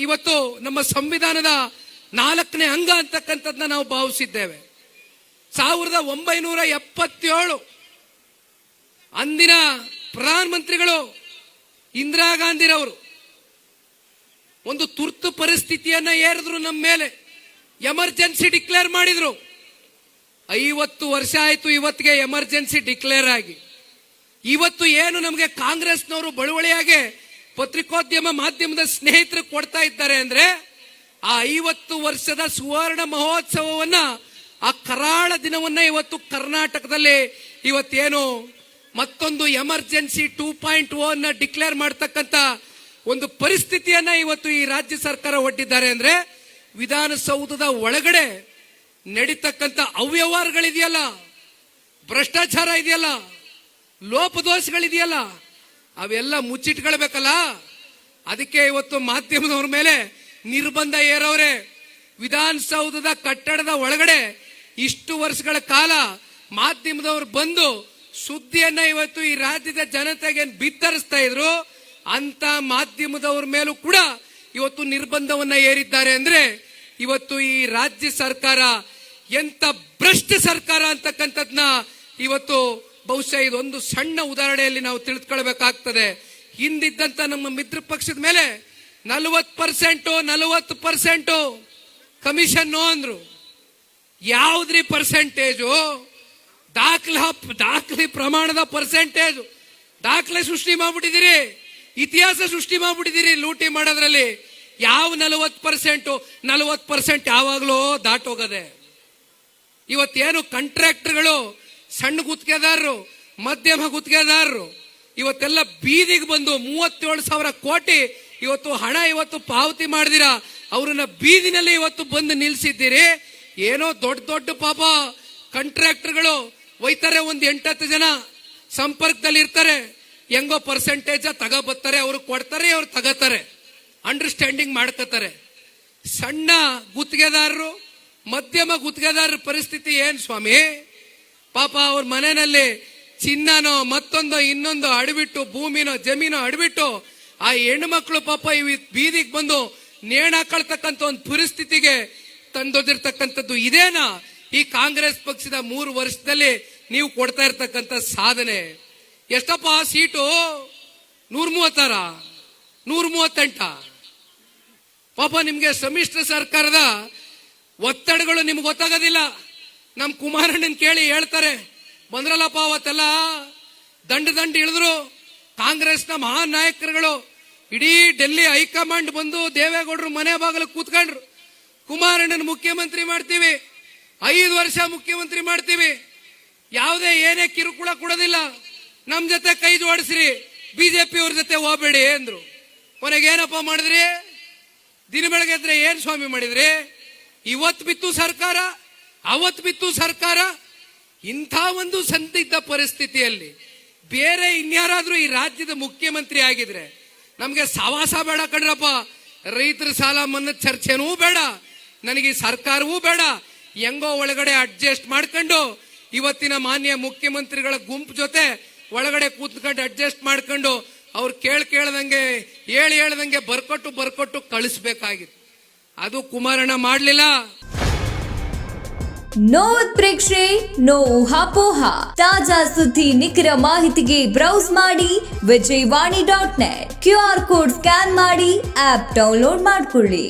ಇವತ್ತು ನಮ್ಮ ಸಂವಿಧಾನದ 4ನೇ ಅಂಗ ಅಂತಕ್ಕಂಥದ್ದನ್ನ ನಾವು ಭಾವಿಸಿದ್ದೇವೆ. 1977 ಅಂದಿನ ಪ್ರಧಾನಮಂತ್ರಿಗಳು ಇಂದಿರಾ ಗಾಂಧಿರವರು ಒಂದು ತುರ್ತು ಪರಿಸ್ಥಿತಿಯನ್ನ ಏರಿದ್ರು, ನಮ್ಮ ಮೇಲೆ ಎಮರ್ಜೆನ್ಸಿ ಡಿಕ್ಲೇರ್ ಮಾಡಿದ್ರು. 50 ವರ್ಷ ಆಯ್ತು ಇವತ್ತಿಗೆ ಎಮರ್ಜೆನ್ಸಿ ಡಿಕ್ಲೇರ್ ಆಗಿ. ಇವತ್ತು ಏನು ನಮಗೆ ಕಾಂಗ್ರೆಸ್ನವರು ಬಳುವಳಿಯಾಗೆ ಪತ್ರಿಕೋದ್ಯಮ ಮಾಧ್ಯಮದ ಸ್ನೇಹಿತರು ಕೊಡ್ತಾ ಇದ್ದಾರೆ ಅಂದ್ರೆ, ಆ 50 ವರ್ಷದ ಸುವರ್ಣ ಮಹೋತ್ಸವವನ್ನ, ಆ ಕರಾಳ ದಿನವನ್ನ ಇವತ್ತು ಕರ್ನಾಟಕದಲ್ಲಿ ಇವತ್ತೇನು ಮತ್ತೊಂದು ಎಮರ್ಜೆನ್ಸಿ 2.0 ಡಿಕ್ಲೇರ್ ಮಾಡ್ತಕ್ಕಂಥ ಒಂದು ಪರಿಸ್ಥಿತಿಯನ್ನ ಇವತ್ತು ಈ ರಾಜ್ಯ ಸರ್ಕಾರ ಒಡ್ಡಿದ್ದಾರೆ ಅಂದ್ರೆ, ವಿಧಾನಸೌಧದ ಒಳಗಡೆ ನಡೀತಕ್ಕಂಥ ಅವ್ಯವಹಾರಗಳಿದೆಯಲ್ಲ, ಭ್ರಷ್ಟಾಚಾರ ಇದೆಯಲ್ಲ, ಲೋಪದೋಷಗಳಿದೆಯಲ್ಲ, ಅವೆಲ್ಲ ಮುಚ್ಚಿಟ್ಕೊಳ್ಬೇಕಲ್ಲ. ಅದಕ್ಕೆ ಇವತ್ತು ಮಾಧ್ಯಮದವ್ರ ಮೇಲೆ ನಿರ್ಬಂಧ ಏರವ್ರೆ. ವಿಧಾನಸೌಧದ ಕಟ್ಟಡದ ಒಳಗಡೆ ಇಷ್ಟು ವರ್ಷಗಳ ಕಾಲ ಮಾಧ್ಯಮದವರು ಬಂದು ಸುದ್ದಿಯನ್ನ ಇವತ್ತು ಈ ರಾಜ್ಯದ ಜನತೆಗೆ ಬಿತ್ತರಿಸ್ತಾ ಇದ್ರು. ಅಂತ ಮಾಧ್ಯಮದವ್ರ ಮೇಲೂ ಕೂಡ ಇವತ್ತು ನಿರ್ಬಂಧವನ್ನ ಏರಿದ್ದಾರೆ ಅಂದ್ರೆ, ಇವತ್ತು ಈ ರಾಜ್ಯ ಸರ್ಕಾರ ಎಂತ ಭ್ರಷ್ಟ ಸರ್ಕಾರ ಅಂತಕ್ಕಂಥದ್ನ ಇವತ್ತು ಬಹುಶಃ ಇದೊಂದು ಸಣ್ಣ ಉದಾಹರಣೆಯಲ್ಲಿ ನಾವು ತಿಳಿದುಕೊಳ್ಬೇಕಾಗ್ತದೆ. ಹಿಂದಿದ್ದಂತ ನಮ್ಮ ಮಿತ್ರ ಪಕ್ಷದ ಮೇಲೆ 40% ಕಮಿಷನ್ ಅಂದ್ರು. ಯಾವ್ದ್ರಿ ಪರ್ಸೆಂಟೇಜು? ದಾಖಲೆ ಪ್ರಮಾಣದ ಪರ್ಸೆಂಟೇಜ್, ದಾಖಲೆ ಸೃಷ್ಟಿ ಮಾಡ್ಬಿಟ್ಟಿದ್ದೀರಿ, ಇತಿಹಾಸ ಸೃಷ್ಟಿ ಮಾಡ್ಬಿಟ್ಟಿದ್ದೀರಿ ಲೂಟಿ ಮಾಡೋದ್ರಲ್ಲಿ. ಯಾವ 40% ಯಾವಾಗ್ಲೂ ದಾಟೋಗದೆ. ಇವತ್ತೇನು ಕಾಂಟ್ರಾಕ್ಟರ್ಗಳು, ಸಣ್ಣ ಗುತ್ತಿಗೆದಾರರು, ಮಧ್ಯಮ ಗುತ್ತಿಗೆದಾರರು ಇವತ್ತೆಲ್ಲ ಬೀದಿಗೆ ಬಂದು 37,000 ಕೋಟಿ ಇವತ್ತು ಹಣ ಇವತ್ತು ಪಾವತಿ ಮಾಡಿದಿರಾ, ಅವ್ರನ್ನ ಬೀದಿನಲ್ಲಿ ಇವತ್ತು ಬಂದು ನಿಲ್ಸಿದ್ದೀರಿ. ಏನೋ ದೊಡ್ಡ ಪಾಪ ಕಾಂಟ್ರಾಕ್ಟರ್ಗಳು ಒಯ್ತಾರೆ, ಒಂದು 8-10 ಜನ ಸಂಪರ್ಕದಲ್ಲಿ ಇರ್ತಾರೆ, ಹೆಂಗೋ ಪರ್ಸೆಂಟೇಜ್ ತಗೋಬತ್ತಾರೆ, ಅವ್ರು ಕೊಡ್ತಾರೆ, ಅವ್ರು ತಗೋತಾರೆ, ಅಂಡರ್ಸ್ಟ್ಯಾಂಡಿಂಗ್ ಮಾಡ್ಕೋತಾರೆ. ಸಣ್ಣ ಗುತ್ತಿಗೆದಾರರು, ಮಧ್ಯಮ ಗುತ್ತಿಗೆದಾರರ ಪರಿಸ್ಥಿತಿ ಏನ್ ಸ್ವಾಮಿ? ಪಾಪ ಅವ್ರ ಮನೆಯಲ್ಲಿ ಚಿನ್ನನೋ ಮತ್ತೊಂದೋ ಇನ್ನೊಂದು ಅಡ್ಬಿಟ್ಟು, ಭೂಮಿನೋ ಜಮೀನೋ ಅಡ್ಬಿಟ್ಟು ಆ ಹೆಣ್ಮಕ್ಳು ಪಾಪ ಬೀದಿಗೆ ಬಂದು ನೇಣು ಹಾಕೊಳ್ತಕ್ಕಂಥ ಒಂದು ಪರಿಸ್ಥಿತಿಗೆ ತಂದೊಡ್ಡಿರ್ತಕ್ಕಂಥದ್ದು ಇದೇನಾ ಈ ಕಾಂಗ್ರೆಸ್ ಪಕ್ಷದ 3 ವರ್ಷದಲ್ಲಿ ನೀವು ಕೊಡ್ತಾ ಇರ್ತಕ್ಕಂಥ ಸಾಧನೆ? ಎಷ್ಟಪ್ಪ ಸೀಟು? 136, 138. ಪಾಪ ನಿಮ್ಗೆ ಸಮ್ಮಿಶ್ರ ಸರ್ಕಾರದ ಒತ್ತಡಗಳು ನಿಮ್ಗೆ ಗೊತ್ತಾಗೋದಿಲ್ಲ. ನಮ್ ಕುಮಾರಣ್ಣನ್ ಕೇಳಿ ಹೇಳ್ತಾರೆ, ಬಂದ್ರಲ್ಲಪ್ಪ ಅವತ್ತೆಲ್ಲ ದಂಡ ಇಳಿದ್ರು ಕಾಂಗ್ರೆಸ್ನ ಮಹಾನ್ ನಾಯಕರುಗಳು, ಇಡೀ ಡೆಲ್ಲಿ ಹೈಕಮಾಂಡ್ ಬಂದು ದೇವೇಗೌಡರು ಮನೆ ಬಾಗಿಲು ಕೂತ್ಕೊಂಡ್ರು, ಕುಮಾರಣ್ಣನ ಮುಖ್ಯಮಂತ್ರಿ ಮಾಡ್ತೀವಿ, 5 ವರ್ಷ ಮುಖ್ಯಮಂತ್ರಿ ಮಾಡ್ತೀವಿ, ಯಾವುದೇ ಏನೇ ಕಿರುಕುಳ ಕೊಡೋದಿಲ್ಲ, ನಮ್ ಜೊತೆ ಕೈ ಜೋಡಿಸ್ರಿ, ಬಿಜೆಪಿ ಅವ್ರ ಜೊತೆ ಹೋಗ್ಬೇಡಿ ಅಂದ್ರು. ಕೊನೆಗೇನಪ್ಪ ಮಾಡಿದ್ರಿ? ದಿನ ಬೆಳಗ್ಗೆ ಎದ್ರೆ ಏನ್ ಸ್ವಾಮಿ ಮಾಡಿದ್ರಿ? ಇವತ್ತು ಬಿತ್ತು ಸರ್ಕಾರ, ಅವತ್ತು ಬಿತ್ತು ಸರ್ಕಾರ. ಇಂಥ ಒಂದು ಸಂದಿಗ್ಧ ಪರಿಸ್ಥಿತಿಯಲ್ಲಿ ಬೇರೆ ಇನ್ಯಾರಾದ್ರೂ ಈ ರಾಜ್ಯದ ಮುಖ್ಯಮಂತ್ರಿ ಆಗಿದ್ರೆ ನಮ್ಗೆ ಸವಾಸ ಬೇಡ ಕಣ್ರಪ್ಪ. ರೈತರ ಸಾಲ ಮನ್ನಾ ಚರ್ಚೆನೂ ಬೇಡ, ನನಗೆ ಸರ್ಕಾರವೂ ಬೇಡ. ಹೆಂಗೋ ಒಳಗಡೆ ಅಡ್ಜಸ್ಟ್ ಮಾಡ್ಕೊಂಡು ಇವತ್ತಿನ ಮಾನ್ಯ ಮುಖ್ಯಮಂತ್ರಿಗಳ ಗುಂಪು ಜೊತೆ ಒಳಗಡೆ ಕೂತ್ಕೊಂಡು ಅಡ್ಜಸ್ಟ್ ಮಾಡ್ಕೊಂಡು ಅವ್ರು ಕೇಳ್ದಂಗೆ ಹೇಳ್ದಂಗೆ ಬರ್ಕೊಟ್ಟು ಕಳಿಸ್ಬೇಕಾಗಿತ್ತು. ಅದು ಕುಮಾರಣ್ಣ ಮಾಡ್ಲಿಲ್ಲ. ನೋ ಉತ್ಪ್ರೇಕ್ಷೆ, ನೋ ಊಹಾಪೋಹ. ತಾಜಾ ಸುದ್ದಿ ನಿಖರ ಮಾಹಿತಿಗೆ ಬ್ರೌಸ್ ಮಾಡಿ ವಿಜಯವಾಣಿ.net. QR ಕೋಡ್ ಸ್ಕ್ಯಾನ್ ಮಾಡಿ ಆಪ್ ಡೌನ್ಲೋಡ್ ಮಾಡ್ಕೊಳ್ಳಿ.